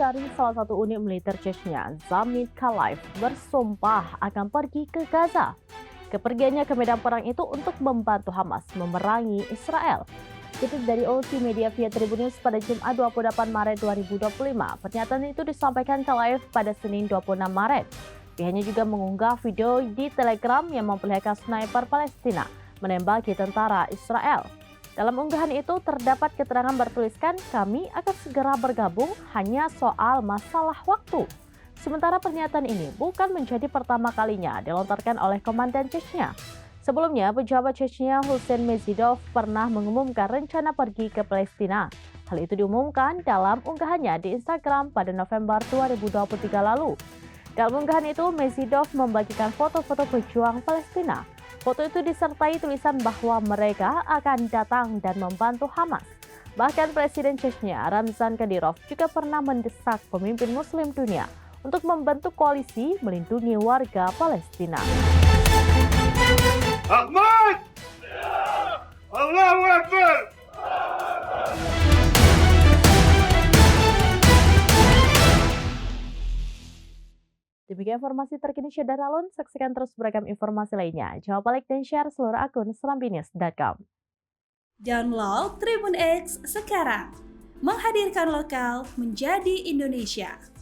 dari salah satu unit militer Chechnya, Zamit Kalaev, bersumpah akan pergi ke Gaza. Kepergiannya ke medan perang itu untuk membantu Hamas memerangi Israel. Itu dari OC Media via Tribun News pada Jumat 28 Maret 2025. Pernyataan itu disampaikan Kalaev pada Senin 26 Maret. Pihaknya juga mengunggah video di Telegram yang memperlihatkan sniper Palestina menembaki tentara Israel. Dalam unggahan itu terdapat keterangan bertuliskan, "Kami akan segera bergabung, hanya soal masalah waktu." Sementara pernyataan ini bukan menjadi pertama kalinya dilontarkan oleh Komandan Chechnya. Sebelumnya, pejabat Chechnya Hussein Mezidov pernah mengumumkan rencana pergi ke Palestina. Hal itu diumumkan dalam unggahannya di Instagram pada November 2023 lalu. Dalam unggahan itu, Mezidov membagikan foto-foto pejuang Palestina. Foto itu disertai tulisan bahwa mereka akan datang dan membantu Hamas. Bahkan Presiden Chechnya Ramzan Kadyrov juga pernah mendesak pemimpin Muslim dunia untuk membentuk koalisi melindungi warga Palestina. Ahmad! Allahu Akbar! Demikian informasi terkini Syedar Alun, saksikan terus beragam informasi lainnya. Jangan lupa like dan share seluruh akun serambinews.com. Download Tribun X sekarang, menghadirkan lokal menjadi Indonesia.